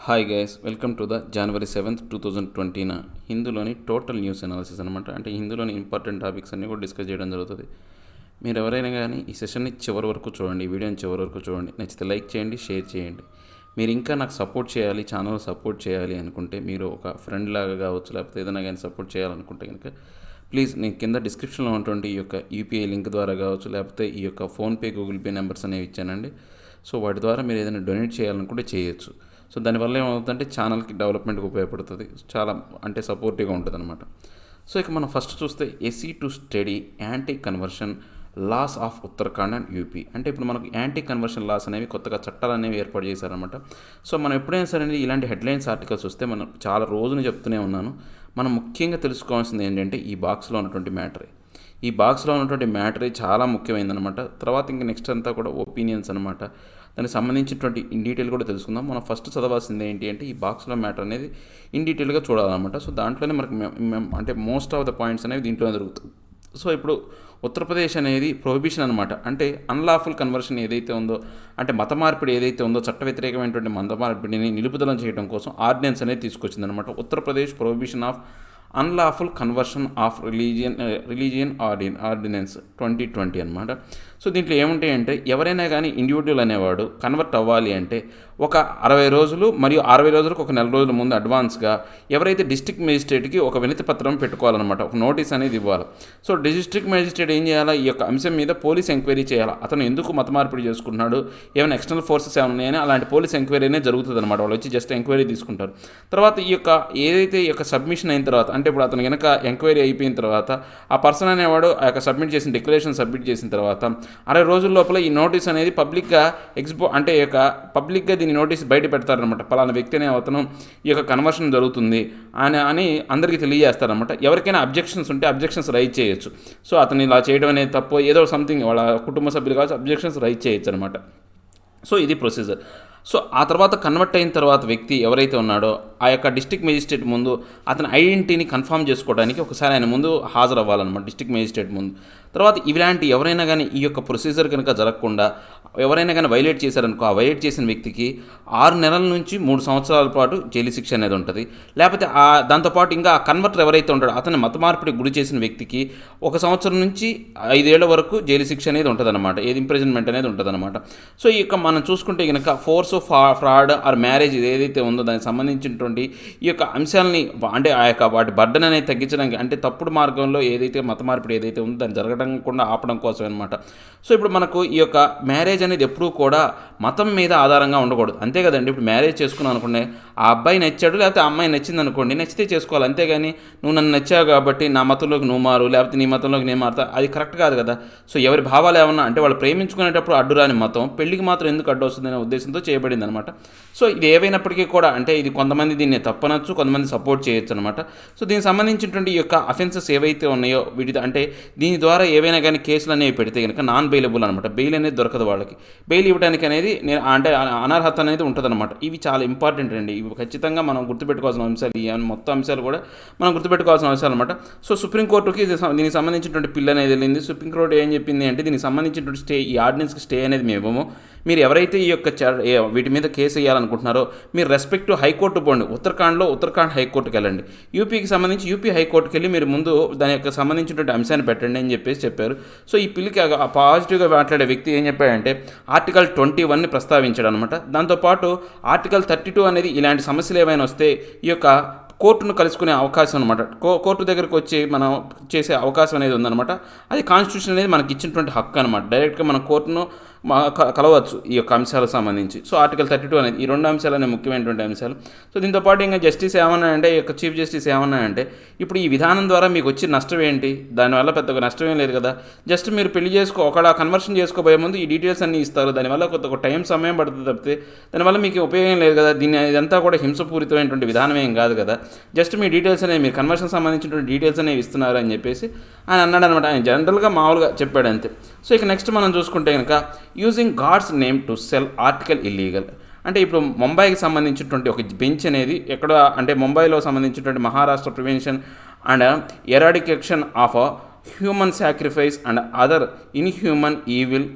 Hi guys, welcome to the January 7th 2020 హిందూలోని total news analysis అనమాట. అంటే హిందూలోని important topics అన్నీ కూడా డిస్కస్ చేయడం జరుగుతుంది. మీరు ఎవరైనా కానీ ఈ సెషన్ని చివరి వరకు చూడండి, ఈ వీడియోని చివరి వరకు చూడండి. నచ్చితే లైక్ చేయండి, షేర్ చేయండి. మీరు ఇంకా నాకు సపోర్ట్ చేయాలి, ఛానల్ సపోర్ట్ చేయాలి అనుకుంటే, మీరు ఒక ఫ్రెండ్ లాగా కావచ్చు, లేకపోతే ఏదైనా కానీ సపోర్ట్ చేయాలనుకుంటే కనుక ప్లీజ్ నేను కింద డిస్క్రిప్షన్లో ఉన్నటువంటి ఈ యొక్క యూపీఐ లింక్ ద్వారా కావచ్చు, లేకపోతే ఈ యొక్క ఫోన్పే, గూగుల్ పే నెంబర్స్ అనేవి ఇచ్చానండి. సో వాటి ద్వారా మీరు ఏదైనా డొనేట్ చేయాలనుకుంటే చేయొచ్చు. సో దానివల్ల ఏమవుతుందంటే ఛానల్కి డెవలప్మెంట్కి ఉపయోగపడుతుంది, చాలా అంటే సపోర్టివ్గా ఉంటుంది అనమాట. సో ఇక మనం ఫస్ట్ చూస్తే SC to study anti conversion laws of Uttarakhand and UP. అంటే ఇప్పుడు మనకు యాంటీ కన్వర్షన్ లాస్ అనేవి కొత్తగా చట్టాలు అనేవి ఏర్పాటు చేశారనమాట. సో మనం ఎప్పుడైనా సరే ఇలాంటి హెడ్లైన్స్ ఆర్టికల్స్ వస్తే మనం చాలా రోజుని చెప్తూనే ఉన్నాను, మనం ముఖ్యంగా తెలుసుకోవాల్సింది ఏంటంటే ఈ బాక్స్లో ఉన్నటువంటి మ్యాటరే. ఈ బాక్స్లో ఉన్నటువంటి మ్యాటరే చాలా ముఖ్యమైనదనమాట. తర్వాత ఇంకా నెక్స్ట్ అంతా కూడా ఒపీనియన్స్ అనమాట. దానికి సంబంధించినటువంటి ఇన్ డీటెయిల్ కూడా తెలుసుకుందాం. మనం ఫస్ట్ చదవాల్సింది ఏంటి అంటే ఈ బాక్స్లో మ్యాటర్ అనేది ఇన్ డీటెయిల్గా చూడాలన్నమాట. సో దాంట్లోనే మనకు అంటే మోస్ట్ ఆఫ్ ద పాయింట్స్ అనేవి దీంట్లోనే జరుగుతుంది. సో ఇప్పుడు ఉత్తరప్రదేశ్ అనేది ప్రొహిబిషన్ అనమాట. అంటే అన్లాఫుల్ కన్వర్షన్ ఏదైతే ఉందో, అంటే మత మార్పిడి ఏదైతే ఉందో, చట్ట వ్యతిరేకమైనటువంటి మత మార్పిడిని నిలుపుదల చేయడం కోసం ఆర్డినెన్స్ అనేది తీసుకొచ్చిందనమాట. Uttar Pradesh prohibition of unlawful conversion of religion ordinance 2020 అనమాట. సో దీంట్లో ఏముంటాయంటే ఎవరైనా కానీ ఇండివిజువల్ అనేవాడు కన్వర్ట్ అవ్వాలి అంటే ఒక 60 రోజులు మరియు 60 రోజులకు ఒక నెల రోజుల ముందు అడ్వాన్స్గా ఎవరైతే డిస్ట్రిక్ట్ మేజిస్ట్రేట్కి ఒక వినతి పత్రం పెట్టుకోవాలన్నమాట, ఒక నోటీస్ అనేది ఇవ్వాలి. సో డిస్ట్రిక్ట్ మేజిస్ట్రేట్ ఏం చేయాలి, ఈ యొక్క అంశం మీద పోలీస్ ఎంక్వైరీ చేయాలి. అతను ఎందుకు మత మార్పిడి చేసుకుంటున్నాడు, ఏమైనా ఎక్స్టర్నల్ ఫోర్సెస్ ఏమైనా ఉన్నాయని అలాంటి పోలీస్ ఎంక్వైరీ అనేది జరుగుతుంది అనమాట. వాళ్ళు వచ్చి జస్ట్ ఎంక్వైరీ తీసుకుంటారు. తర్వాత ఈ యొక్క ఏదైతే ఈ యొక్క సబ్మిషన్ అయిన తర్వాత, అంటే ఇప్పుడు అతను కనుక ఎంక్వైరీ అయిపోయిన తర్వాత ఆ పర్సన్ అనేవాడు ఆ యొక్క సబ్మిట్ చేసిన డిక్లరేషన్ సబ్మిట్ చేసిన తర్వాత 60 రోజుల లోపల ఈ నోటీస్ అనేది పబ్లిక్గా అంటే ఈ యొక్క పబ్లిక్గా దీని నోటీస్ బయట పెడతారనమాట. పలానా వ్యక్తి అనే అతను ఈ యొక్క కన్వర్షన్ జరుగుతుంది అని అందరికీ తెలియజేస్తారనమాట. ఎవరికైనా అబ్జెక్షన్స్ ఉంటే అబ్జెక్షన్స్ రైజ్ చేయొచ్చు. సో అతను ఇలా చేయడం అనేది తప్పు, ఏదో సంథింగ్ వాళ్ళ కుటుంబ సభ్యులు కావచ్చు, అబ్జెక్షన్స్ రైజ్ చేయొచ్చు అనమాట. సో ఇది ప్రొసీజర్. సో ఆ తర్వాత కన్వర్ట్ అయిన తర్వాత వ్యక్తి ఎవరైతే ఉన్నాడో ఆ యొక్క డిస్ట్రిక్ట్ మేజిస్ట్రేట్ ముందు అతని ఐడెంటిటీని కన్ఫర్మ్ చేసుకోవడానికి ఒకసారి ఆయన ముందు హాజరవ్వాలన్నమాట, డిస్ట్రిక్ట్ మేజిస్ట్రేట్ ముందు. తర్వాత ఇలాంటి ఎవరైనా కానీ ఈ యొక్క ప్రొసీజర్ కనుక జరగకుండా ఎవరైనా కానీ వైలేట్ చేశారనుకో, ఆ వైలేట్ చేసిన వ్యక్తికి 6 నెలల నుంచి 3 సంవత్సరాల పాటు జైలు శిక్ష అనేది ఉంటుంది. లేకపోతే దాంతోపాటు ఇంకా ఆ కన్వర్టర్ ఎవరైతే ఉంటాడో అతని మత మార్పిడి గురి చేసిన వ్యక్తికి 1 సంవత్సరం నుంచి 5 ఏళ్ల వరకు జైలు శిక్ష అనేది ఉంటుంది అనమాట, ఏది ఇంప్రిజన్మెంట్ అనేది ఉంటుంది అనమాట. సో ఈ యొక్క మనం చూసుకుంటే కనుక ఫోర్స్ ఫ్రాడ్ ఆర్ మ్యారేజ్ ఏదైతే ఉందో దానికి సంబంధించినటువంటి ఈ యొక్క అంశాలని, అంటే ఆ యొక్క వాటి బర్డన్ అనేది తగ్గించడానికి, అంటే తప్పుడు మార్గంలో ఏదైతే మత మార్పిడి ఏదైతే ఉందో దాన్ని జరగకుండా ఆపడం కోసం అనమాట. సో ఇప్పుడు మనకు ఈ యొక్క మ్యారేజ్ అనేది ఎప్పుడూ కూడా మతం మీద ఆధారంగా ఉండకూడదు, అంతే కదండి. ఇప్పుడు మ్యారేజ్ చేసుకున్నాను అనుకోండి, ఆ అబ్బాయి నచ్చాడు లేకపోతే ఆ అమ్మాయి నచ్చింది అనుకోండి, నచ్చితే చేసుకోవాలి, అంతేగాని నువ్వు నన్ను నచ్చావు కాబట్టి నా మతంలోకి నువ్వు మారు, లేకపోతే నీ మతంలోకి నేను మారుతా, అది కరెక్ట్ కాదు కదా. సో ఎవరి భావాలు ఏమన్నా అంటే వాళ్ళు ప్రేమించుకునేటప్పుడు అడ్డురాని మతం పెళ్లికి మాత్రం ఎందుకు అడ్డు వస్తుందనే ఉద్దేశంతో చేయబడింది అనమాట. సో ఇది ఏవైనప్పటికీ కూడా అంటే ఇది కొంతమంది దీన్ని తప్పనొచ్చు, కొంతమంది సపోర్ట్ చేయొచ్చు అనమాట. సో దీనికి సంబంధించినటువంటి ఈ యొక్క అఫెన్సెస్ ఏవైతే ఉన్నాయో వీటి అంటే దీని ద్వారా ఏవైనా కానీ కేసులు అనేవి పెడితే కనుక నాన్ బెయిలబుల్ అనమాట, బెయిల్ అనేది దొరకదు వాళ్ళకి. బెయిల్ ఇవ్వడానికి అనేది అంటే అనర్హత అనేది ఉంటుందన్నమాట. ఇవి చాలా ఇంపార్టెంట్ అండి, ఇవి ఖచ్చితంగా మనం గుర్తుపెట్టుకోవాల్సిన అంశాలు, ఈ మొత్తం అంశాలు కూడా మనం గుర్తుపెట్టుకోవాల్సిన అంశాలు అనమాట. సో సుప్రీంకోర్టుకి దీనికి సంబంధించినటువంటి పిల్ అనేది వెళ్ళింది. సుప్రీంకోర్టు ఏం చెప్పింది అంటే దీనికి సంబంధించినటువంటి స్టే, ఈ ఆర్డినెన్స్కి స్టే అనేది మేము ఇవ్వము, మీరు ఎవరైతే ఈ యొక్క వీటి మీద కేసు వేయాలనుకుంటున్నారో మీరు రెస్పెక్ట్ హైకోర్టు పోండి, ఉత్తరాఖండ్ హైకోర్టుకి వెళ్ళండి, యూపీకి సంబంధించి యూపీ హైకోర్టుకి వెళ్ళి మీరు ముందు దాని యొక్క సంబంధించినటువంటి అంశాన్ని పెట్టండి అని చెప్పారు. సో ఈ పిల్లికి పాజిటివ్గా మాట్లాడే వ్యక్తి ఏం చెప్పాడంటే ఆర్టికల్ 21ని ప్రస్తావించాడు అనమాట. దాంతోపాటు ఆర్టికల్ 32 అనేది ఇలాంటి సమస్యలు ఏమైనా వస్తే ఈ యొక్క కోర్టును కలుసుకునే అవకాశం అనమాట, కోర్టు దగ్గరకు వచ్చి మనం చేసే అవకాశం అనేది ఉందన్నమాట. అది కాన్స్టిట్యూషన్ అనేది మనకి ఇచ్చినటువంటి హక్కు అనమాట. డైరెక్ట్గా మన కోర్టును కలవచ్చు ఈ యొక్క అంశాలకు సంబంధించి. సో ఆర్టికల్ 32 అనేది ఈ 2 అంశాలు అనేవి ముఖ్యమైనటువంటి అంశాలు. సో దీంతోపాటు ఇంకా జస్టిస్ ఏమన్నాయంటే, ఈ యొక్క చీఫ్ జస్టిస్ ఏమన్నాయంటే, ఇప్పుడు ఈ విధానం ద్వారా మీకు వచ్చిన నష్టం ఏంటి, దానివల్ల పెద్దగా నష్టం ఏం లేదు కదా, జస్ట్ మీరు పెళ్లి ఒకవేళ కన్వర్షన్ చేసుకోబోయే ముందు ఈ డీటెయిల్స్ అన్నీ ఇస్తారు, దానివల్ల కొంత సమయం పడుతుంది తప్పితే దానివల్ల మీకు ఉపయోగం లేదు కదా, ఇదంతా కూడా హింసపూరితమైనటువంటి విధానం ఏం కాదు కదా, జస్ట్ మీ డీటెయిల్స్ అనేవి మీరు కన్వర్షన్ సంబంధించినటువంటి డీటెయిల్స్ అనేవి ఇస్తున్నారు అని చెప్పేసి ఆయన అన్నాడు అనమాట. ఆయన జనరల్గా మామూలుగా చెప్పాడు అంతే. సో ఇక నెక్స్ట్ మనం చూసుకుంటే కనుక using god's name to sell article illegal. అంటే ఇప్పుడు ముంబైకి సంబంధించినటువంటి ఒక బెంచ్ అనేది ఎక్కడ అంటే ముంబైలో సంబంధించినటువంటి Maharashtra prevention and eradication of human sacrifice and other inhuman evil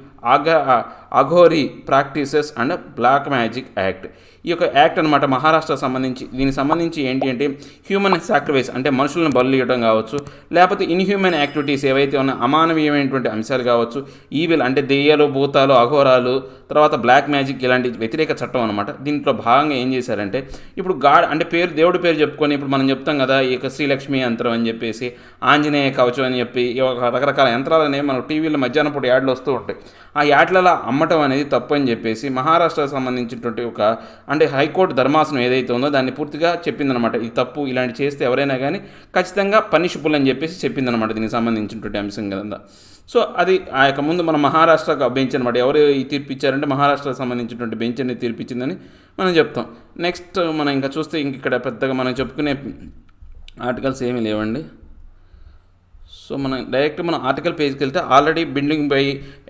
Aghori practices and black magic act. ఈ యొక్క యాక్ట్ అనమాట మహారాష్ట్ర సంబంధించి. దీనికి సంబంధించి ఏంటి అంటే హ్యూమన్ సాక్రిఫైస్ అంటే మనుషులను బలు ఇవ్వడం కావచ్చు, లేకపోతే ఇన్హ్యూమన్ యాక్టివిటీస్ ఏవైతే ఉన్నాయో అమానవీయమైనటువంటి అంశాలు కావచ్చు, ఈవిల్ అంటే దెయ్యాలు, భూతాలు, అఘోరాలు, తర్వాత బ్లాక్ మ్యాజిక్ ఇలాంటి వ్యతిరేక చట్టం అనమాట. దీంట్లో భాగంగా ఏం చేశారంటే ఇప్పుడు గాడ్ అంటే దేవుడి పేరు చెప్పుకొని ఇప్పుడు మనం చెప్తాం కదా, ఈ యొక్క శ్రీలక్ష్మి యంత్రం అని చెప్పేసి, ఆంజనేయ కవచం అని చెప్పి రకరకాల యంత్రాలు అనేవి మనకు టీవీలో మధ్యాహ్నం పూట యాడ్లు వస్తూ ఉంటాయి. ఆ యాడ్లలో అమ్మటం అనేది తప్పు అని చెప్పేసి మహారాష్ట్రకు సంబంధించినటువంటి ఒక అంటే హైకోర్టు ధర్మాసనం ఏదైతే ఉందో దాన్ని పూర్తిగా చెప్పిందనమాట. ఇది తప్పు, ఇలాంటి చేస్తే ఎవరైనా కానీ ఖచ్చితంగా పనిషబుల్ అని చెప్పేసి చెప్పిందనమాట దీనికి సంబంధించినటువంటి అంశం కదా. సో అది ఆ యొక్క ముందు మన మహారాష్ట్రకు బెంచ్ అనమాట. ఎవరు ఈ తీర్పు ఇచ్చారంటే మహారాష్ట్రకు సంబంధించినటువంటి బెంచ్ అనేది తీర్పిచ్చిందని మనం చెప్తాం. నెక్స్ట్ మనం ఇంకా చూస్తే ఇక్కడ పెద్దగా మనం చెప్పుకునే ఆర్టికల్స్ ఏమీ లేవండి. సో మనం ఆర్టికల్ పేజ్కి వెళ్తే ఆల్రెడీ బిల్డింగ్ బై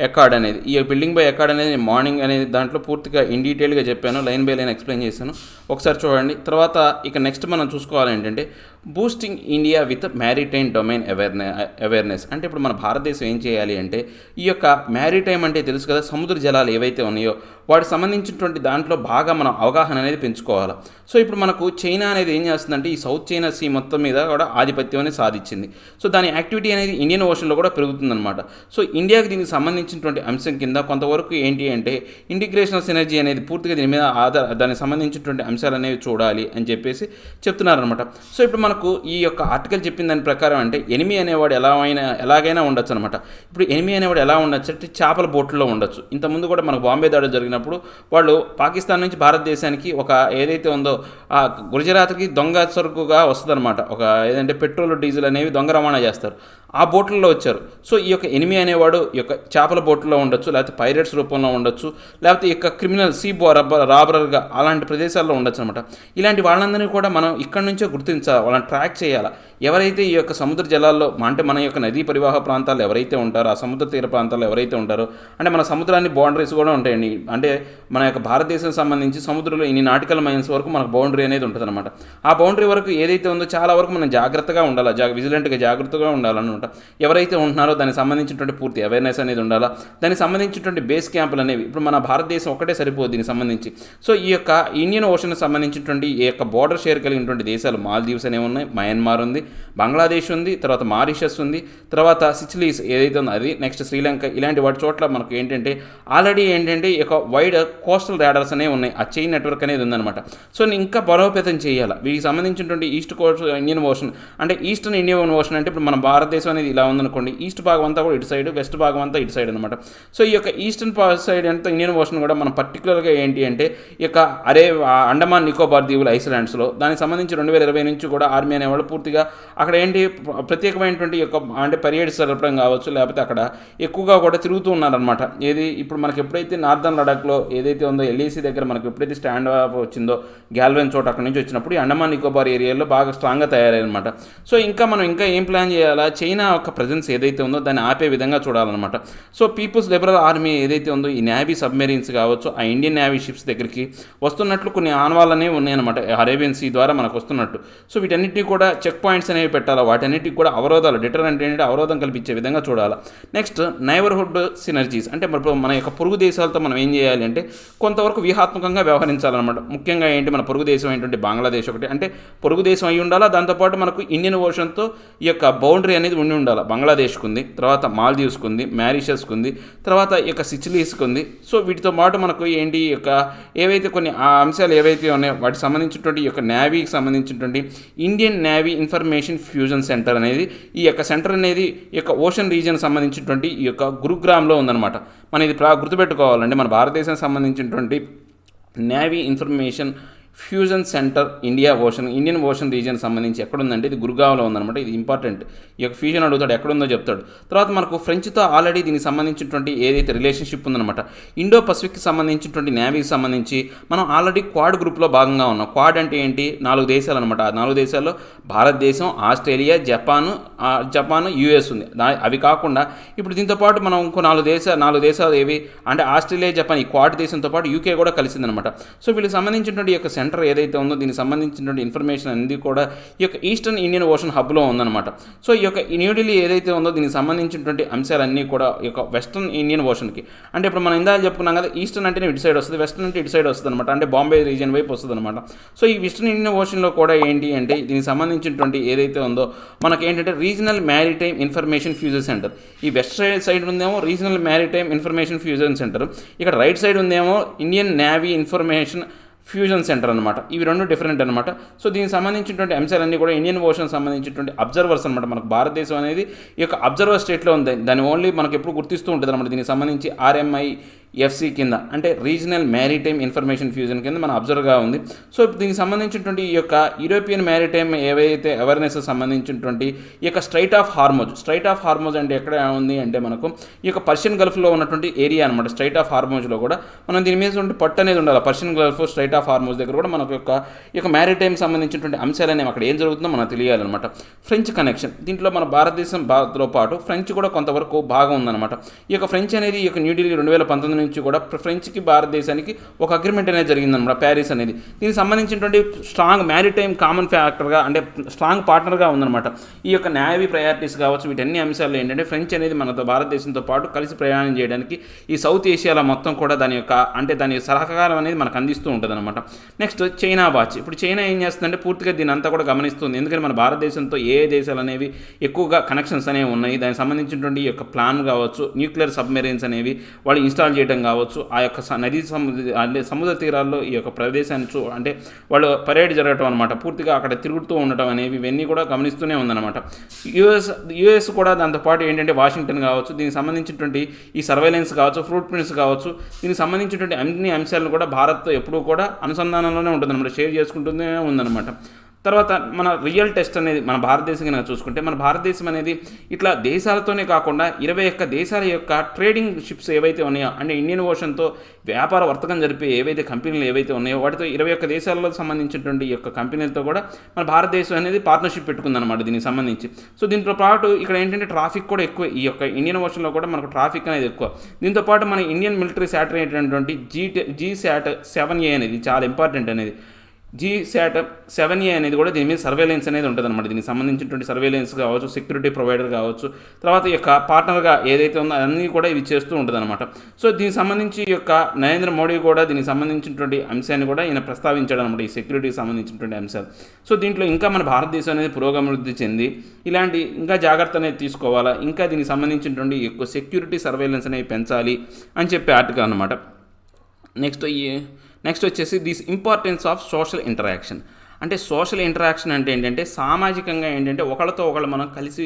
అకార్డ్ అనేది, ఈ బిల్డింగ్ బై అకార్డ్ అనేది మార్నింగ్ అనేది దాంట్లో పూర్తిగా ఇన్ డీటెయిల్గా చెప్పాను, లైన్ బై లైన్ ఎక్స్ప్లెయిన్ చేశాను, ఒకసారి చూడండి. తర్వాత ఇక నెక్స్ట్ మనం చూసుకోవాలి ఏంటంటే boosting India with maritime domain awareness. అంటే ఇప్పుడు మన భారతదేశం ఏం చేయాలి అంటే ఈ యొక్క మ్యారిటైమ్ అంటే తెలుసు కదా, సముద్ర జలాలు ఏవైతే ఉన్నాయో వాటికి సంబంధించినటువంటి దాంట్లో బాగా మనం అవగాహన అనేది పెంచుకోవాలి. సో ఇప్పుడు మనకు చైనా అనేది ఏం చేస్తుందంటే ఈ సౌత్ చైనా సీ మొత్తం మీద కూడా ఆధిపత్యం అనేది సాధించింది. సో దాని యాక్టివిటీ అనేది ఇండియన్ ఓషన్లో కూడా పెరుగుతుందన్నమాట. సో ఇండియాకి దీనికి సంబంధించినటువంటి అంశం కింద కొంతవరకు ఏంటి అంటే ఇంటిగ్రేషనల్ సినర్జీ అనేది పూర్తిగా దీని మీద దానికి సంబంధించినటువంటి అంశాలు అనేవి చూడాలి అని చెప్పేసి చెప్తున్నారనమాట. సో ఇప్పుడు మనకు ఈ యొక్క ఆర్టికల్ చెప్పిన దాని ప్రకారం అంటే ఎనిమి అనేవాడు ఎలాగైనా ఉండొచ్చు అనమాట. ఇప్పుడు ఎనిమి అనేవాడు ఎలా ఉండొచ్చు అంటే చేపల బోట్లో ఉండొచ్చు. ఇంతకుముందు కూడా మనకు బాంబే దాడి జరిగినప్పుడు వాళ్ళు పాకిస్తాన్ నుంచి భారతదేశానికి ఒక ఏదైతే ఉందో ఆ గుజరాత్కి దొంగ సరుకుగా వస్తుందన్నమాట. ఒక ఏదంటే పెట్రోల్, డీజిల్ అనేవి దొంగ రవాణా చేస్తారు, ఆ బోట్లలో వచ్చారు. సో ఈ యొక్క ఎనిమి అనేవాడు ఈ యొక్క చేపల బోట్లో ఉండొచ్చు, లేకపోతే పైరేట్స్ రూపంలో ఉండొచ్చు, లేకపోతే ఈ యొక్క క్రిమినల్ రాబరర్గా అలాంటి ప్రదేశాల్లో ఉండొచ్చు అనమాట. ఇలాంటి వాళ్ళందరినీ కూడా మనం ఇక్కడి నుంచే గుర్తించాలి, వాళ్ళని ట్రాక్ చేయాలి. ఎవరైతే ఈ యొక్క సముద్ర జలాల్లో అంటే మన యొక్క నదీ పరివాహ ప్రాంతాల్లో ఎవరైతే ఉంటారో, ఆ సముద్ర తీర ప్రాంతాల్లో ఎవరైతే ఉంటారో, అంటే మన సముద్రాన్ని బౌండరీస్ కూడా ఉంటాయండి. అంటే మన యొక్క భారతదేశం సంబంధించి సముద్రంలో ఇన్ని నాటికల్ మైల్స్ వరకు మనకు బౌండరీ అనేది ఉంటుంది అనమాట. ఆ బౌండరీ వరకు ఏదైతే ఉందో చాలా వరకు మనం జాగ్రత్తగా ఉండాలి, విజిలెంట్గా జాగ్రత్తగా ఉండాలన్నమాట. ఎవరైతే ఉంటున్నారో దానికి సంబంధించినటువంటి పూర్తి అవేర్నెస్ అనేది ఉండాలా. దానికి సంబంధించినటువంటి బేస్ క్యాంపులు అనేవి ఇప్పుడు మన భారతదేశం ఒకటే సరిపోదు దీనికి సంబంధించి. సో ఈ యొక్క ఇండియన్ ఓషన్కి సంబంధించినటువంటి ఈ యొక్క బోర్డర్ షేర్ కలిగినటువంటి దేశాలు మాల్దీవ్స్ అనేవి ఉన్నాయి, మయన్మార్ ఉంది, బంగ్లాదేశ్ ఉంది, తర్వాత మారిషస్ ఉంది, తర్వాత సిచిలీస్ ఏదైతే ఉందో అది, నెక్స్ట్ శ్రీలంక, ఇలాంటి వాటి చోట్ల మనకు ఏంటంటే ఆల్రెడీ ఏంటంటే ఈ యొక్క వైడ్ కోస్టల్ ర్యాడర్స్ అనేవి ఉన్నాయి, ఆ చైన్ నెట్వర్క్ అనేది ఉందన్నమాట. సో ఇంకా బలోపేతం చేయాలి వీటికి సంబంధించినటువంటి ఈస్ట్ కోస్ట్ ఇండియన్ ఓషన్. అంటే ఈస్టర్న్ ఇండియన్ ఓషన్ అంటే ఇప్పుడు మన భారతదేశం అనేది ఇలా ఉందనుకోండి, ఈస్ట్ భాగం అంతా కూడా ఇటు సైడ్, వెస్ట్ భాగం అంతా ఇటు సైడ్ అనమాట. సో ఈ యొక్క ఈస్టర్న్ సైడ్ అంతా ఇండియన్ ఓషన్ కూడా మనం పర్టికులర్గా ఏంటి అంటే ఈ యొక్క అండమాన్ నికోబార్ దీవులు ఐస్లాండ్స్లో దానికి సంబంధించి 2020 నుంచి కూడా ఆర్మీ అనేవాళ్ళు పూర్తిగా అక్కడ ఏంటి ప్రత్యేకమైనటువంటి యొక్క అంటే పర్యటన జరపడం కావచ్చు, లేకపోతే అక్కడ ఎక్కువగా కూడా తిరుగుతూ ఉన్నారనమాట. ఏది ఇప్పుడు మనకి ఎప్పుడైతే నార్థన్ లడాఖ్లో ఏదైతే ఉందో ఎల్ఏసీ దగ్గర మనకు ఎప్పుడైతే స్టాండ్ ఆఫ్ వచ్చిందో గ్యాల్వెన్ చోట అక్కడ నుంచి వచ్చినప్పుడు ఈ అండమాన్ నికోబార్ ఏరియాలో బాగా స్ట్రాంగ్గా తయారయ్యారనమాట. సో మనం ఇంకా ఏం ప్లాన్ చేయాలా, చైనా యొక్క ప్రజెన్స్ ఏదైతే ఉందో దాన్ని ఆపే విధంగా చూడాలన్నమాట. సో పీపుల్స్ లిబరల్ ఆర్మీ ఏదైతే ఉందో ఈ నేవీ సబ్మెరీన్స్ కావచ్చు ఆ ఇండియన్ నేవీ షిప్స్ దగ్గరికి వస్తున్నట్లు కొన్ని ఆనవాళ్ళనే ఉన్నాయన్నమాట, అరేబియన్ సీ ద్వారా మనకు వస్తున్నట్టు. సో వీటన్నిటిని కూడా చెక్ పాయింట్స్ అనేవి పెట్టాలా, వాటన్నిటికి కూడా అవరోధాలు డిటరెంట్ ఏంటంటే అవరోధం కల్పించే విధంగా చూడాలి. నెక్స్ట్ నైబర్హుడ్ సినర్జీస్ అంటే మన యొక్క పొరుగు దేశాలతో మనం ఏం చేయాలి అంటే కొంతవరకు వ్యూహాత్మకంగా వ్యవహరించాలన్నమాట. ముఖ్యంగా ఏంటి మన పొరుగు దేశం ఏంటంటే బంగ్లాదేశ్ ఒకటి అంటే పొరుగు దేశం అయి ఉండాలా, దాంతోపాటు మనకు ఇండియన్ ఓషన్తో ఈ యొక్క బౌండరీ అనేది ఉండి ఉండాలి. బంగ్లాదేశ్కు ఉంది, తర్వాత మాల్దీవ్స్కి ఉంది, మ్యారిషస్కి ఉంది, తర్వాత ఈ యొక్క సిచిలీస్కి ఉంది. సో వీటితో పాటు మనకు ఏంటి ఈ యొక్క ఏవైతే కొన్ని ఆ అంశాలు ఏవైతే ఉన్నాయో వాటికి సంబంధించినటువంటి ఈ యొక్క నేవీకి సంబంధించినటువంటి Indian navy information fusion centre అనేది ఈ యొక్క సెంటర్ అనేది ఈ యొక్క ఓషన్ రీజియన్ సంబంధించినటువంటి ఈ యొక్క గురుగ్రామ్లో ఉందన్నమాట. మనం ఇది గుర్తుపెట్టుకోవాలండి. మన భారతదేశానికి సంబంధించినటువంటి navy information fusion centre Indian ocean region సంబంధించి ఎక్కడుందంటే ఇది గురుగావ్లో ఉందన్నమాట. ఇది ఇంపార్టెంట్. ఈ యొక్క ఫ్యూజన్ అడుగుతాడు ఎక్కడుందో చెప్తాడు. తర్వాత మనకు ఫ్రెంచ్తో ఆల్రెడీ దీనికి సంబంధించినటువంటి ఏదైతే రిలేషన్షిప్ ఉందన్నమాట, ఇండో పసిఫిక్కి సంబంధించినటువంటి నేవీకి సంబంధించి మనం ఆల్రెడీ క్వాడ్ గ్రూప్లో భాగంగా ఉన్నాం. క్వాడ్ అంటే ఏంటి, 4 దేశాలు అనమాట. ఆ 4 దేశాల్లో భారతదేశం, ఆస్ట్రేలియా, జపాన్, యూఎస్ ఉంది. అవి కాకుండా ఇప్పుడు దీంతో పాటు మనం ఇంకో 4 దేశాలు ఏవి అంటే ఆస్ట్రేలియా, జపాన్, ఈ క్వాడ్ దేశంతో పాటు యూకే కూడా కలిసిందనమాట. సో వీళ్ళకి సంబంధించినటువంటి యొక్క సెంటర్ ఏదైతే ఉందో దీనికి సంబంధించినటువంటి ఇన్ఫర్మేషన్ అనేది కూడా ఈ యొక్క ఈస్టర్న్ ఇండియన్ ఓషన్ హబ్లో ఉందన్నమాట. సో ఈ యొక్క న్యూఢిల్లీ ఏదైతే ఉందో దీనికి సంబంధించినటువంటి అంశాలన్నీ కూడా ఈ యొక్క వెస్టర్న్ ఇండియన్ ఓషన్కి, అంటే ఇప్పుడు మనం ఇందాక చెప్పుకున్నాం కదా, ఈస్టర్న్ అంటే ఇటు సైడ్ వస్తుంది, వెస్టర్న్ అంటే ఇటు సైడ్ వస్తుంది అనమాట, అంటే బాంబే రీజియన్ వైపు వస్తుంది అనమాట. సో ఈ వెస్టర్న్ ఇండియన్ ఓషన్లో కూడా ఏంటి అంటే దీనికి సంబంధించినటువంటి ఏదైతే ఉందో మనకి ఏంటంటే regional maritime information fusion centre. ఈ వెస్ట్ సైడ్ ఉందేమో regional maritime information fusion centre, ఇక్కడ రైట్ సైడ్ ఉందేమో Indian navy information fusion centre అనమాట. ఇవి రెండు డిఫరెంట్ అనమాట. సో దీనికి సంబంధించినటువంటి అంశాలన్నీ కూడా ఇండియన్ ఓషన్ సంబంధించినటువంటి అబ్జర్వర్స్ అనమాట. మనకు భారతదేశం అనేది ఈ యొక్క అబ్జర్వర్ స్టేట్లో ఉంది, దాన్ని ఓన్లీ మనకు ఎప్పుడు గుర్తిస్తూ ఉంటుంది అనమాట. దీనికి సంబంధించి RMIFC కింద, అంటే రీజనల్ మ్యారిటైమ్ ఇన్ఫర్మేషన్ ఫ్యూజన్ కింద మన అబ్జర్వర్గా ఉంది. సో దీనికి సంబంధించినటువంటి ఈ యొక్క యూరోపియన్ మ్యారిటైమ్ ఏవైతే అవేర్నెస్ సంబంధించినటువంటి ఈ యొక్క స్ట్రైట్ ఆఫ్ హార్మోజ్ అంటే ఎక్కడ ఉంది అంటే మనకు ఈ యొక్క పర్షియన్ గల్ఫ్లో ఉన్నటువంటి ఏరియా అనమాట. స్ట్రైట్ ఆఫ్ హార్మోజ్లో కూడా మనం దీని మీద పట్టు అనేది ఉండాలి. Persian Gulf, straight of Hormuz దగ్గర కూడా మనకు ఈ యొక్క మ్యారిటైమ్ సంబంధించినటువంటి అంశాలనేవి అక్కడ ఏం జరుగుతుందో మనకు తెలియాలన్నమాట. ఫ్రెంచ్ కనెక్షన్, దీంట్లో మన భారతదేశంతో పాటు ఫ్రెంచ్ కూడా కొంతవరకు భాగం ఉందన్నమాట. ఈ యొక్క ఫ్రెంచ్ అనేది ఈ యొక్క న్యూఢిల్లీ 2019 నుంచి కూడా ఫ్రెంచ్కి భారతదేశానికి ఒక అగ్రిమెంట్ అనేది జరిగిందన్నమాట, ప్యారిస్ అనేది. దీనికి సంబంధించినటువంటి స్ట్రాంగ్ మ్యారిటైమ్ కామన్ ఫ్యాక్టర్గా, అంటే స్ట్రాంగ్ పార్ట్నర్గా ఉందన్నమాట. ఈ యొక్క నేవీ ప్రయారిటీస్ కావచ్చు, వీటన్ని అంశాల్లో ఏంటంటే ఫ్రెంచ్ అనేది మన భారతదేశంతో పాటు కలిసి ప్రయాణం చేయడానికి ఈ సౌత్ ఏషియాలో మొత్తం కూడా దాని యొక్క దాని సహకారం అనేది మనకు అందిస్తూ ఉంటుంది అనమాట. Next China watch. ఇప్పుడు చైనా ఏం చేస్తుందంటే పూర్తిగా దీని అంతా కూడా గమనిస్తుంది, ఎందుకంటే మన భారతదేశంతో ఏ దేశాలు అనేవి ఎక్కువగా కనెక్షన్స్ అనేవి ఉన్నాయి, దానికి సంబంధించినటువంటి ఈ యొక్క ప్లాన్ కావచ్చు, న్యూక్లియర్ సబ్మెరీన్స్ అనేవి వాళ్ళు ఇన్స్టాల్ చేయడం కావచ్చు, ఆ యొక్క సముద్ర తీరాల్లో ఈ యొక్క ప్రదేశాన్ని అంటే వాళ్ళు పరేడ్ జరగటం అనమాట, పూర్తిగా అక్కడ తిరుగుతూ ఉండటం అనేవి ఇవన్నీ కూడా గమనిస్తూనే ఉందన్నమాట. యుఎస్ కూడా దాంతోపాటు ఏంటంటే వాషింగ్టన్ కావచ్చు, దీనికి సంబంధించినటువంటి ఈ సర్వేలెన్స్ కావచ్చు, ఫ్రూట్ ప్రింట్స్ కావచ్చు, దీనికి సంబంధించినటువంటి అన్ని అంశాలను కూడా భారత్తో ఎప్పుడూ కూడా అనుసంధానంలోనే ఉంటుందన్నమాట, షేర్ చేసుకుంటూనే ఉందన్నమాట. తర్వాత మన రియల్ టెస్ట్ అనేది మన భారతదేశం కనుక చూసుకుంటే, మన భారతదేశం అనేది ఇట్లా దేశాలతోనే కాకుండా 21 దేశాల యొక్క ట్రేడింగ్ షిప్స్ ఏవైతే ఉన్నాయో, అంటే ఇండియన్ ఓషన్తో వ్యాపార వర్తకం జరిపే ఏవైతే కంపెనీలు ఏవైతే ఉన్నాయో వాటితో 21 దేశాలకు సంబంధించినటువంటి ఈ యొక్క కంపెనీలతో కూడా మన భారతదేశం అనేది పార్ట్నర్షిప్ పెట్టుకుందన్నమాట దీనికి సంబంధించి. సో దీంతో పాటు ఇక్కడ ఏంటంటే ట్రాఫిక్ కూడా ఎక్కువ, ఈ యొక్క ఇండియన్ ఓషన్లో కూడా మనకు ట్రాఫిక్ అనేది ఎక్కువ. దీంతో పాటు మన ఇండియన్ మిలిటరీ శాటిలైట్ అయినటువంటి GSAT-7A అనేది చాలా ఇంపార్టెంట్ అనేది. GSAT-7A అనేది కూడా దీని మీద సర్వేలెన్స్ అనేది ఉంటుంది అనమాట. దీనికి సంబంధించినటువంటి సర్వేలెన్స్ కావచ్చు, సెక్యూరిటీ ప్రొవైడర్ కావచ్చు, తర్వాత ఈ యొక్క పార్ట్నర్గా ఏదైతే ఉందో అన్నీ కూడా ఇవి చేస్తూ ఉంటుంది అనమాట. సో దీనికి సంబంధించి ఈ యొక్క నరేంద్ర మోడీ కూడా దీనికి సంబంధించినటువంటి అంశాన్ని కూడా ఈయన ప్రస్తావించాడు అనమాట, ఈ సెక్యూరిటీకి సంబంధించినటువంటి అంశాలు. సో దీంట్లో ఇంకా మన భారతదేశం అనేది పురోగమృద్ధి చెంది ఇలాంటి ఇంకా జాగ్రత్త అనేది తీసుకోవాలా, ఇంకా దీనికి సంబంధించినటువంటి ఎక్కువ సెక్యూరిటీ సర్వేలెన్స్ అనేవి పెంచాలి అని చెప్పే ఆర్టికల్ అనమాట. నెక్స్ట్ వచ్చేసి this importance of social interaction. అంటే సోషల్ ఇంటరాక్షన్ అంటే ఏంటంటే సామాజికంగా ఏంటంటే ఒకళ్ళతో ఒకళ్ళు మనం కలిసి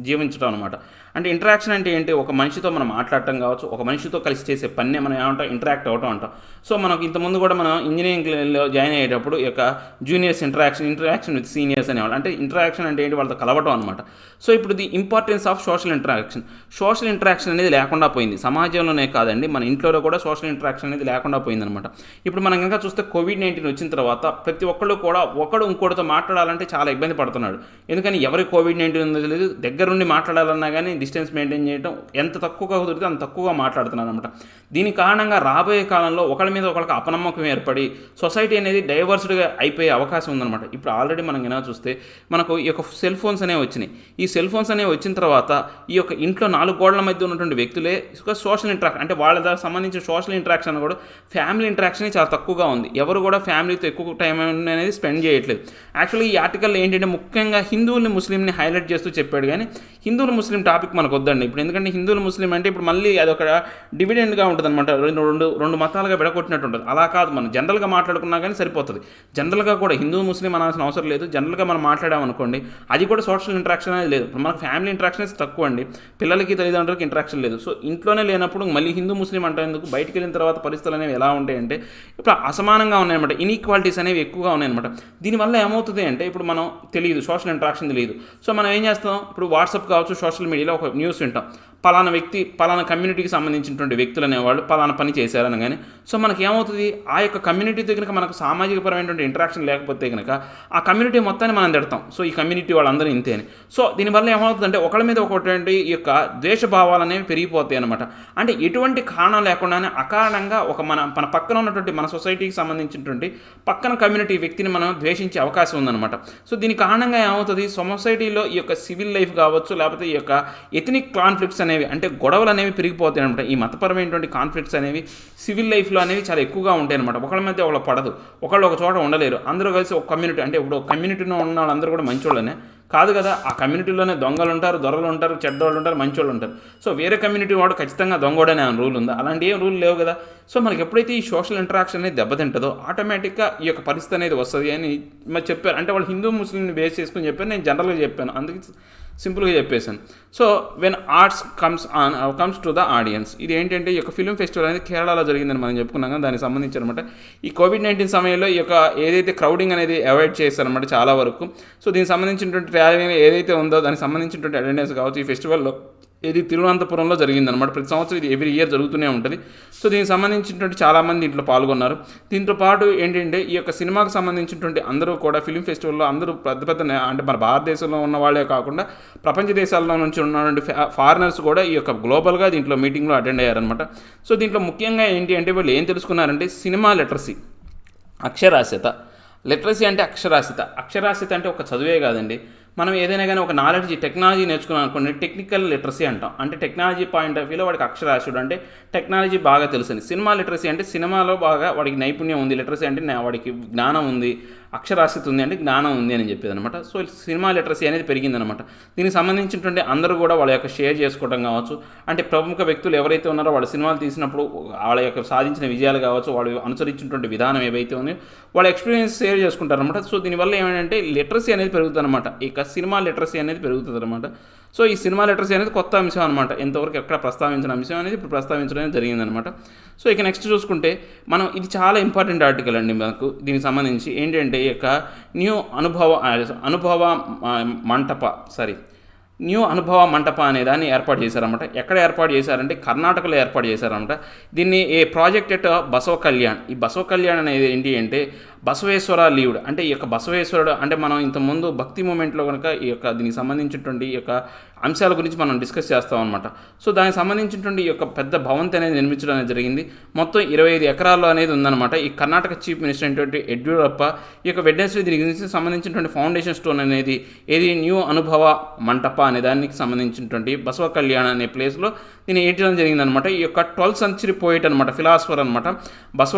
జీవించడం అనమాట. అంటే ఇంటరాక్షన్ అంటే ఏంటి, ఒక మనిషితో మనం మాట్లాడటం కావచ్చు, ఒక మనిషితో కలిసి చేసే పని మనం ఏమంటాం, ఇంటరాక్ట్ అవ్వటం అంటాం. సో మనకు ఇంతకుముందు కూడా మనం ఇంజనీరింగ్లో జాయిన్ అయ్యేటప్పుడు ఈ యొక్క జూనియర్స్ ఇంటరాక్షన్ విత్ సీనియర్స్ అనేవాళ్ళు, అంటే ఇంటరాక్షన్ అంటే ఏంటి, వాళ్ళతో కలవటం అనమాట. సో ఇప్పుడు the importance of social interaction అనేది లేకుండా పోయింది సమాజంలోనే కాదండి, మన ఇంట్లో కూడా సోషల్ ఇంటరాక్షన్ అనేది లేకుండా పోయిందనమాట. ఇప్పుడు మనం కనుక చూస్తే COVID-19 వచ్చిన తర్వాత ప్రతి ఒక్కళ్ళు కూడా ఒకడు ఇంకోటితో మాట్లాడాలంటే చాలా ఇబ్బంది పడుతున్నాడు. ఎందుకని ఎవరికి COVID-19 ఉందో తెలియదు, దగ్గరుండి మాట్లాడాలన్నా కానీ డిస్టెన్స్ మెయింటైన్ చేయడం ఎంత తక్కువగా కుదిరితే అంత తక్కువగా మాట్లాడుతున్నారు అనమాట. దీని కారణంగా రాబోయే కాలంలో ఒకరి మీద ఒకరికి అపనమ్మకం ఏర్పడి సొసైటీ అనేది డైవర్స్డ్గా అయిపోయే అవకాశం ఉందన్నమాట. ఇప్పుడు ఆల్రెడీ మనం ఎలా చూస్తే మనకు ఈ యొక్క సెల్ ఫోన్స్ అనేవి వచ్చినాయి. ఈ సెల్ ఫోన్స్ అనేవి వచ్చిన తర్వాత ఈ యొక్క ఇంట్లో 4 గోడల మధ్య ఉన్నటువంటి వ్యక్తులే సోషల్ ఇంటరాక్షన్, అంటే వాళ్ళ దానికి సంబంధించిన సోషల్ ఇంటరాక్షన్ కూడా ఫ్యామిలీ ఇంటరాక్షన్ చాలా తక్కువగా ఉంది. ఎవరు కూడా ఫ్యామిలీతో ఎక్కువ టైం అనేది స్పెండ్ చేయట్లేదు. యాక్చువల్లీ ఈ ఆర్టికల్ ఏంటంటే ముఖ్యంగా హిందువుల్ని ముస్లింని హైలైట్ చేస్తూ చెప్పాడు, కానీ హిందువులు ముస్లిం టాపిక్ మనకు వద్దండి ఇప్పుడు. ఎందుకంటే హిందువులు ముస్లిం అంటే ఇప్పుడు మళ్ళీ అదొక డివిడెండ్గా ఉంటుంది అనమాట, రెండు మతాలుగా విడగొట్టినట్టు ఉంటుంది. అలా కాదు, మనం జనరల్గా మాట్లాడుకున్నా కానీ సరిపోతుంది. జనరల్గా కూడా హిందూ ముస్లిం అనాల్సిన అవసరం లేదు. జనరల్గా మనం మాట్లాడామనుకోండి, అది కూడా సోషల్ ఇంటరాక్షన్ అనేది లేదు. మనకు ఫ్యామిలీ ఇంటరాక్షన్స్ తక్కువ అండి, పిల్లలకి తల్లిదండ్రులకి ఇంటరాక్షన్ లేదు. సో ఇంట్లోనే లేనప్పుడు మళ్ళీ హిందూ ముస్లిం అంటే ఎందుకు, బయటికి వెళ్ళిన తర్వాత పరిస్థితులు అనేవి ఎలా ఉంటాయంటే ఇప్పుడు అసమానంగా ఉన్నాయన్నమాట, ఇన్ఈక్వాలిటీస్ అనేవి ఎక్కువగా ఉన్నాయన్నమాట. దీనివల్ల ఏమవుతుంది అంటే ఇప్పుడు మనం తెలియదు, సోషల్ ఇంటరాక్షన్ తెలియదు. సో మనం ఏం చేస్తాం, ఇప్పుడు వాట్సాప్ కావచ్చు, సోషల్ మీడియాలో ఒక న్యూస్ వింటాం, పలానా వ్యక్తి పలానా కమ్యూనిటీకి సంబంధించినటువంటి వ్యక్తులు అనేవాళ్ళు పలానా పని చేశారని కానీ, సో మనకి ఏమవుతుంది, ఆ యొక్క కమ్యూనిటీతో కనుక మనకు సామాజికపరమైనటువంటి ఇంటరాక్షన్ లేకపోతే కనుక ఆ కమ్యూనిటీ మొత్తాన్ని మనం తిడతాం. సో ఈ కమ్యూనిటీ వాళ్ళందరూ ఇంతే అని. సో దీనివల్ల ఏమవుతుందంటే ఒకళ్ళ మీద ఒకటి ఈ యొక్క ద్వేషభావాలు అనేవి పెరిగిపోతాయి అనమాట. అంటే ఎటువంటి కారణం లేకుండానే అకారణంగా ఒక మన పక్కన ఉన్నటువంటి మన సొసైటీకి సంబంధించినటువంటి పక్కన కమ్యూనిటీ వ్యక్తిని మనం ద్వేషించే అవకాశం ఉందన్నమాట. సో దీని కారణంగా ఏమవుతుంది, సొసైటీలో ఈ యొక్క సివిల్ లైఫ్ కావచ్చు, లేకపోతే ఈ యొక్క ఎథనిక్ కాన్ఫ్లిక్ట్స్ అనేవి, అంటే గొడవలు అనేవి పెరిగిపోతాయి అనమాట. ఈ మతపరమైనటువంటి కాన్ఫ్లిక్ట్స్ అనేవి సివిల్ లైఫ్లో అనేవి చాలా ఎక్కువగా ఉంటాయి అనమాట. ఒకళ్ళ మధ్య ఒకళ్ళు పడదు, ఒకళ్ళు ఒక చోట ఉండలేరు, అందరూ కలిసి ఒక కమ్యూనిటీ, అంటే ఇప్పుడు ఒక కమ్యూనిటీలో ఉన్న వాళ్ళందరూ కూడా మంచోళ్ళనే కాదు కదా. ఆ కమ్యూనిటీలోనే దొంగలు ఉంటారు, దొరలు ఉంటారు, చెడ్డవాళ్ళు ఉంటారు, మంచోళ్ళు ఉంటారు. సో వేరే కమ్యూనిటీ వాడు ఖచ్చితంగా దొంగోడనే రూల్ ఉందా? అలాంటి ఏం రూల్ లేవు కదా. సో మనకి ఎప్పుడైతే ఈ సోషల్ ఇంటరాక్షన్ అనేది దెబ్బతింటుందో ఆటోమేటిక్గా ఈ యొక్క పరిస్థితి అనేది వస్తుంది అని మరి చెప్పారు. అంటే వాళ్ళు హిందూ ముస్లింని బేస్ చేసుకుని చెప్పారు, నేను జనరల్గా చెప్పాను, అందుకే సింపుల్గా చెప్పేశాను. So when arts comes to the audience, ఇది ఏంటంటే ఈ యొక్క ఫిల్మ్ ఫెస్టివల్ అనేది కేరళలో జరిగిందని మనం చెప్పుకున్నాం కదా. దానికి సంబంధించి అనమాట ఈ కోవిడ్-19 సమయంలో ఈ యొక్క ఏదైతే క్రౌడింగ్ అనేది అవాయిడ్ చేస్తారనమాట చాలా వరకు. సో దీనికి సంబంధించినటువంటి ట్రావెలింగ్ ఏదైతే ఉందో దానికి సంబంధించినటువంటి అటెండెన్స్ కావచ్చు ఈ ఫెస్టివల్లో ఇది తిరువనంతపురంలో జరిగిందనమాట. ప్రతి సంవత్సరం ఇది ఎవ్రీ ఇయర్ జరుగుతూనే ఉంటుంది. సో దీనికి సంబంధించినటువంటి చాలామంది దీంట్లో పాల్గొన్నారు. దీంతో పాటు ఏంటంటే ఈ యొక్క సినిమాకు సంబంధించినటువంటి అందరూ కూడా ఫిల్మ్ ఫెస్టివల్లో అందరూ పెద్ద అంటే మన భారతదేశంలో ఉన్న వాళ్ళే కాకుండా ప్రపంచ దేశాల్లో నుంచి ఉన్నటువంటి ఫారినర్స్ కూడా ఈ యొక్క గ్లోబల్గా దీంట్లో మీటింగ్లో అటెండ్ అయ్యారనమాట. సో దీంట్లో ముఖ్యంగా ఏంటి అంటే వాళ్ళు ఏం తెలుసుకున్నారంటే సినిమా లిటరసీ, అక్షరాస్యత. లిటరసీ అంటే అక్షరాస్యత అంటే ఒక చదువే కాదండి. మనం ఏదైనా కానీ ఒక నాలెడ్జ్ టెక్నాలజీ నేర్చుకున్నాం అనుకోండి, టెక్నికల్ లిటరసీ అంటాం. అంటే టెక్నాలజీ పాయింట్ ఆఫ్ వ్యూలో వాడికి అక్షరాస్యుడు, అంటే టెక్నాలజీ బాగా తెలుసని. సినిమా లిటరసీ అంటే సినిమాలో బాగా వాడికి నైపుణ్యం ఉంది. లిటరసీ అంటే వాడికి జ్ఞానం ఉంది, అక్షరాస్యత ఉంది అంటే జ్ఞానం ఉంది అని చెప్పేది అనమాట. సో సినిమా లిటరసీ అనేది పెరిగిందనమాట. దీనికి సంబంధించినటువంటి అందరూ కూడా వాళ్ళ యొక్క షేర్ చేసుకోవడం కావచ్చు, అంటే ప్రముఖ వ్యక్తులు ఎవరైతే ఉన్నారో వాళ్ళ సినిమాలు తీసినప్పుడు వాళ్ళ యొక్క సాధించిన విజయాలు కావచ్చు, వాళ్ళు అనుసరించినటువంటి విధానం ఏవైతే ఉన్నాయో వాళ్ళ ఎక్స్పీరియన్స్ షేర్ చేసుకుంటారనమాట. సో దీనివల్ల ఏమంటే లిటరసీ అనేది పెరుగుతుంది అనమాట. ఇక సినిమా లిటరసీ అనేది పెరుగుతుంది అనమాట. సో ఈ సినిమా లిటరసీ అనేది కొత్త అంశం అనమాట. ఎంతవరకు ఎక్కడ ప్రస్తావించిన అంశం అనేది ఇప్పుడు ప్రస్తావించడం జరిగిందనమాట. సో ఇక నెక్స్ట్ చూసుకుంటే మనం ఇది చాలా ఇంపార్టెంట్ ఆర్టికల్ అండి మనకు. దీనికి సంబంధించి ఏంటంటే ఈ యొక్క న్యూ అనుభవ మంటప అనే దాన్ని ఏర్పాటు చేశారన్నమాట. ఎక్కడ ఏర్పాటు చేశారంటే కర్ణాటకలో ఏర్పాటు చేశారన్నమాట. దీన్ని ఏ ప్రాజెక్ట్ ఎట్ బసవ కళ్యాణ్. ఈ బసవ కళ్యాణ్ అనేది ఏంటి అంటే బసవేశ్వర లీవ్డ్, అంటే ఈ యొక్క బసవేశ్వరుడు అంటే మనం ఇంతకుముందు భక్తి మూమెంట్లో కనుక ఈ యొక్క దీనికి సంబంధించినటువంటి ఈ యొక్క అంశాల గురించి మనం డిస్కస్ చేస్తాం అనమాట. సో దానికి సంబంధించినటువంటి ఈ యొక్క పెద్ద భవంతి అనేది నిర్మించడం అనేది జరిగింది. మొత్తం 25 ఎకరాల్లో అనేది ఉందన్నమాట. ఈ కర్ణాటక చీఫ్ మినిస్టర్ అయినటువంటి యడ్యూరప్ప ఈ యొక్క వెడ్నెస్డే దీనికి సంబంధించినటువంటి ఫౌండేషన్ స్టోన్ అనేది ఏది న్యూ అనుభవ మంటప అనే దానికి సంబంధించినటువంటి బసవ కళ్యాణ్ అనే ప్లేస్లో దీన్ని వేయడం జరిగిందనమాట. ఈ యొక్క 12th century పోయిట్ అనమాట, ఫిలాసఫర్ అనమాట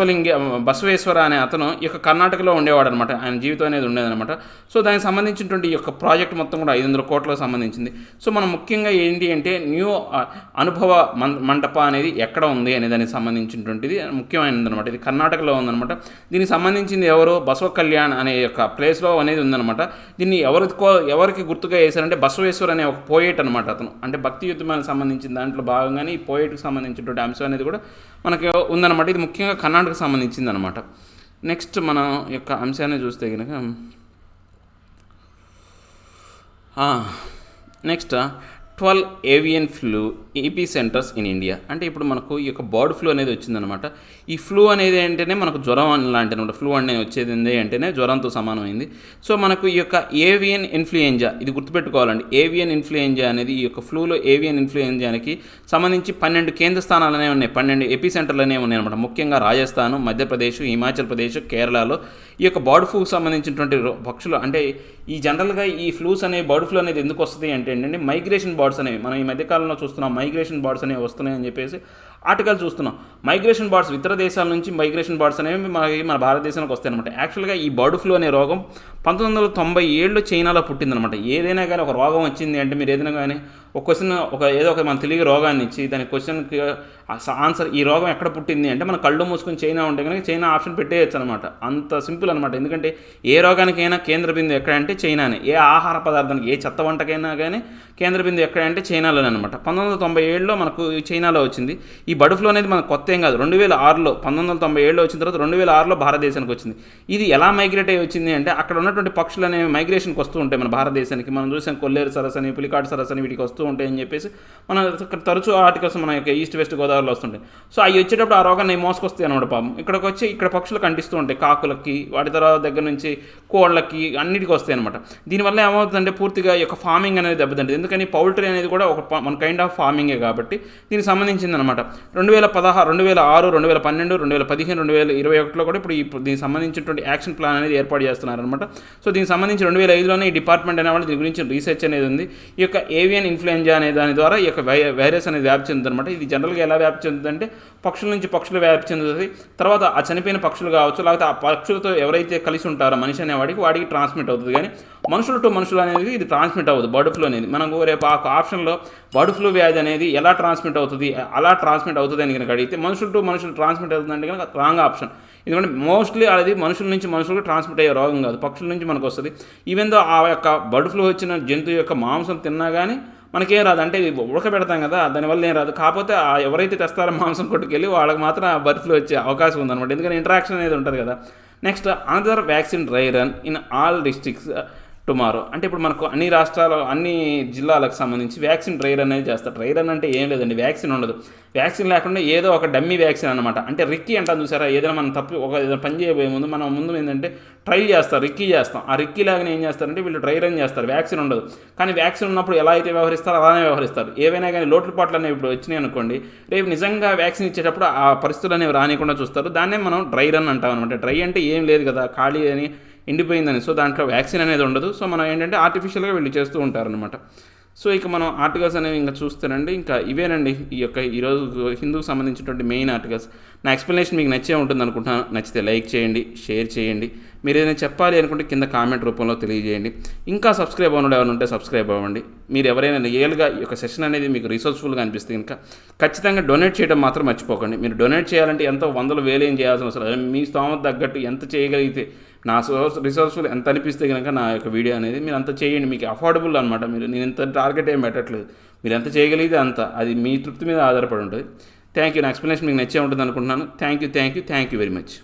బసవేశ్వర అనే అతను ఈ యొక్క కర్ణాటకలో ఉండేవాడు అనమాట. ఆయన జీవితం అనేది ఉండేదన్నమాట. సో దానికి సంబంధించినటువంటి ఈ యొక్క ప్రాజెక్ట్ మొత్తం కూడా 500 కోట్లకు సంబంధించింది. సో మనం ముఖ్యంగా ఏంటి అంటే న్యూ అనుభవ మంటప అనేది ఎక్కడ ఉంది అనే దానికి సంబంధించినటువంటిది ముఖ్యమైనది అనమాట. ఇది కర్ణాటకలో ఉందన్నమాట. దీనికి సంబంధించింది ఎవరు, బసవ కళ్యాణ్ అనే యొక్క ప్లేస్లో అనేది ఉందన్నమాట. దీన్ని ఎవరికి గుర్తుగా వేశారంటే బసవేశ్వర్ అనే ఒక పోయేట్ అనమాట. అతను అంటే భక్తి యుద్ధమానికి సంబంధించిన దాంట్లో భాగంగానే ఈ పోయేట్కి సంబంధించినటువంటి అంశం అనేది కూడా మనకి ఉందన్నమాట. ఇది ముఖ్యంగా కర్ణాటకకు సంబంధించింది అనమాట. నెక్స్ట్ మన యొక్క అంశాన్ని చూస్తే కనుక next 12 avian flu epicentres in India. అంటే ఇప్పుడు మనకు ఈ యొక్క బర్డ్ ఫ్లూ అనేది వచ్చిందనమాట. ఈ ఫ్లూ అనేది అంటేనే మనకు జ్వరం లాంటి అనమాట. ఫ్లూ అనేది వచ్చేది అంటేనే జ్వరంతో సమానమైంది. సో మనకు ఈ యొక్క ఏవియన్ ఇన్ఫ్లుయెంజా, ఇది గుర్తుపెట్టుకోవాలండి. ఏవియన్ ఇన్ఫ్లుయెంజా అనేది ఈ యొక్క ఫ్లూలో ఏవియన్ ఇన్ఫ్లుయెంజానికి సంబంధించి 12 కేంద్ర స్థానాలు అనేవి ఉన్నాయి, 12 ఎపీ సెంటర్లు అనేవి ఉన్నాయి అనమాట. ముఖ్యంగా రాజస్థాన్, మధ్యప్రదేశ్, హిమాచల్ ప్రదేశ్, కేరళలో ఈ యొక్క బర్డ్ ఫ్లూకి సంబంధించినటువంటి పక్షులు అంటే ఈ జనరల్గా ఈ ఫ్లూస్ అనేవి బర్డ్ ఫ్లూ అనేది ఎందుకు వస్తుంది అంటే ఏంటంటే మైగ్రేషన్ బర్డ్స్ అనేవి మనం ఈ మధ్యకాలంలో చూస్తున్నాం. మైగ్రేషన్ బర్డ్స్ అనేవి వస్తున్నాయని చెప్పేసి ఆర్టికల్ చూస్తున్నాం. మైగ్రేషన్ బర్డ్స్ ఇతర దేశాల నుంచి మైగ్రేషన్ బర్డ్స్ అనేవి మన భారతదేశానికి వస్తాయి అనమాట. యాక్చువల్గా ఈ బర్డ్ ఫ్లూ అనే రోగం 1997లో చైనాలో పుట్టిందనమాట. ఏదైనా కానీ ఒక రోగం వచ్చింది అంటే మీరు ఏదైనా కానీ ఒక క్వశ్చన్ ఏదో ఒక మన తెలియ రోగాన్ని ఇచ్చి దాని క్వశ్చన్కి ఆన్సర్ ఈ రోగం ఎక్కడ పుట్టింది అంటే మన కళ్ళు మూసుకొని చైనా ఉంటే కనుక చైనా ఆప్షన్ పెట్టేయచ్చు అనమాట. అంత సింపుల్ అనమాట. ఎందుకంటే ఏ రోగానికైనా కేంద్ర బిందువు ఎక్కడంటే చైనానే. ఏ ఆహార పదార్థానికి ఏ చెత్త వంటకైనా కానీ కేంద్ర బిందువు ఎక్కడంటే చైనాలోనే అనమాట. 1997లో మనకు చైనాలో వచ్చింది. ఈ బర్డ్ ఫ్లూ అనేది మనకు కొత్త ఏం కాదు. 2006లో 1997లో వచ్చిన తర్వాత 2006లో భారతదేశానికి వచ్చింది. ఇది ఎలా మైగ్రేట్ అయ్యి వచ్చింది అంటే అక్కడ ఉన్నటువంటి పక్షులు అనేవి మైగ్రేషన్కి వస్తూ ఉంటాయి మన భారతదేశానికి. మనం చూసాం కొల్లేరు సరస్సు అని, పులికాటు సరస్సు అని వీటికి వస్తూ ఉంటాయి అని చెప్పేసి మనం తరచూ ఆర్టికల్స్ మన యొక్క ఈస్ట్ వెస్ట్ గోదావరిలో వస్తుంటాయి. సో అవి వచ్చేటప్పుడు ఆ రోగాన్ని మోసుకొస్తాయి అనమాట పాపం. ఇక్కడికి వచ్చి ఇక్కడ పక్షులు కనిపిస్తూ ఉంటాయి, కాకులకి, వాటి తర్వాత దగ్గర నుంచి కోళ్ళకి అన్నిటికీ వస్తాయి అనమాట. దీనివల్ల ఏమవుతుందంటే పూర్తిగా ఈ యొక్క ఫార్మింగ్ అనేది దెబ్బతింటుంది. ఎందుకని పౌల్ట్రీ అనేది కూడా ఒక మన కైండ్ ఆఫ్ ఫార్మింగే కాబట్టి దీనికి సంబంధించింది అనమాట. 2016, 2006, 2012, 2015, 2021లో కూడా ఇప్పుడు దీనికి సంబంధించినటువంటి యాక్షన్ ప్లాన్ అనేది ఏర్పాటు చేస్తున్నారనమాట. సో దీనికి సంబంధించి 2005లోనే ఈ డిపార్ట్మెంట్ అనేవాళ్ళు దీని గురించి రీసెర్చ్ అనేది ఉంది. ఈ యొక్క ఏవియన్ ఇన్ఫ్లుయెంజా అనే దాని ద్వారా ఈ యొక్క వైరస్ అనేది వ్యాప్తి చెందుతుంది అనమాట. ఇది జనరల్గా ఎలా వ్యాప్తి చెందుతుందంటే పక్షుల నుంచి పక్షులు వ్యాప్తి చెందుతుంది. తర్వాత ఆ చనిపోయిన పక్షులు కావచ్చు, లేకపోతే ఆ పక్షులతో ఎవరైతే కలిసి ఉంటారో మనిషి వాడికి ట్రాన్స్మిట్ అవుతుంది. కానీ మనుషులు టు మనుషులు అనేది ఇది ట్రాన్స్మిట్ అవ్వదు. బర్డ్ ఫ్లూ అనేది మనకు రేపు ఆ ఆప్షన్లో బర్డ్ ఫ్లూ వ్యాధి అనేది ఎలా ట్రాన్స్మిట్ అవుతుంది, అలా ట్రాన్స్మిట్ అవుతుంది అని కనుక అడిగితే మనుషులు టు మనుషులు ట్రాన్స్మిట్ అవుతుందంటే కనుక రాంగ్ ఆప్షన్. ఎందుకంటే మోస్ట్లీ అది మనుషుల నుంచి మనుషులకు ట్రాన్స్మిట్ అయ్యే రోగం కాదు, పక్షుల నుంచి మనకు వస్తుంది. ఈవెన్ దో ఆ యొక్క బర్డ్ ఫ్లూ వచ్చిన జంతువు యొక్క మాంసం తిన్నా కానీ మనకేం రాదు. అంటే ఇది ఉడకబెడతాం కదా, దానివల్ల ఏం రాదు. కాకపోతే ఎవరైతే తెస్తారో మాంసం కొట్టుకెళ్ళి వాళ్ళకి మాత్రం ఆ బర్డ్ ఫ్లూ వచ్చే అవకాశం ఉందన్నమాట. ఎందుకంటే ఇంటరాక్షన్ అనేది ఉంటుంది కదా. Next another vaccine dry run in all districts tomorrow. అంటే ఇప్పుడు మనకు అన్ని రాష్ట్రాలు, అన్ని జిల్లాలకు సంబంధించి వ్యాక్సిన్ డ్రై రన్ అనేది చేస్తారు. డ్రై రన్ అంటే ఏం లేదండి, వ్యాక్సిన్ ఉండదు. వ్యాక్సిన్ లేకుండా ఏదో ఒక డమ్మీ వ్యాక్సిన్ అనమాట. అంటే రిక్కీ అంటాం చూసారా, ఏదైనా మనం ఏదైనా పని చేయబోయే ముందు మనం ఏంటంటే ట్రైల్ చేస్తారు, రిక్కీ చేస్తాం. ఆ రిక్కీ లాగానే ఏం చేస్తారంటే వీళ్ళు డ్రై రన్ చేస్తారు. వ్యాక్సిన్ ఉండదు. కానీ వ్యాక్సిన్ ఉన్నప్పుడు ఎలా అయితే వ్యవహరిస్తారో అలానే వ్యవహరిస్తారు. ఏవైనా కానీ లోట్లు పాటలు అనేవి ఇప్పుడు వచ్చినాయి అనుకోండి, రేపు నిజంగా వ్యాక్సిన్ ఇచ్చేటప్పుడు ఆ పరిస్థితులు అనేవి రానికుండా చూస్తారు. దాన్నే మనం డ్రై రన్ అంటాం అనమాట. డ్రై అంటే ఏం లేదు కదా, ఖాళీ అని ఎండిపోయిందని. సో దాంట్లో వ్యాక్సిన్ అనేది ఉండదు. సో మనం ఏంటంటే ఆర్టిఫిషియల్గా వీళ్ళు చేస్తూ ఉంటారనమాట. సో ఇక మనం ఆర్టికల్స్ అనేవి ఇంకా చూస్తానండి. ఇంకా ఇవేనండి ఈ యొక్క ఈరోజు హిందూకి సంబంధించినటువంటి మెయిన్ ఆర్టికల్స్. నా ఎక్స్ప్లెనేషన్ మీకు నచ్చే ఉంటుంది అనుకుంటున్నాను. నచ్చితే లైక్ చేయండి, షేర్ చేయండి. మీరు ఏదైనా చెప్పాలి అనుకుంటే కింద కామెంట్ రూపంలో తెలియజేయండి. ఇంకా సబ్స్క్రైబ్ అవ్వడం ఎవరు ఉంటే సబ్స్క్రైబ్ అవ్వండి. మీరు ఎవరైనా రియల్గా ఈ యొక్క సెషన్ అనేది మీకు రిసోర్స్ఫుల్గా అనిపిస్తే కనుక ఖచ్చితంగా డొనేట్ చేయడం మాత్రం మర్చిపోకండి. మీరు డొనేట్ చేయాలంటే ఎంతో వందలు వేలు ఏం చేయాల్సిన అవసరం లేదు. మీ స్తోమత తగ్గట్టు ఎంత చేయగలిగితే, నా రిసోర్స్ఫుల్ ఎంత అనిపిస్తే కనుక నా యొక్క వీడియో అనేది మీరు అంత చేయండి. మీకు అఫోర్డబుల్ అనమాట. నేను ఇంత టార్గెట్ ఏం పెట్టట్లేదు. మీరు ఎంత చేయగలిగితే అంత, అది మీ తృప్తి మీద ఆధారపడి ఉంటుంది. Thank you. నా ఎక్స్ప్లెనేషన్ మీకు నచ్చే ఉంటుంది అనుకుంటున్నాను. Thank you very much.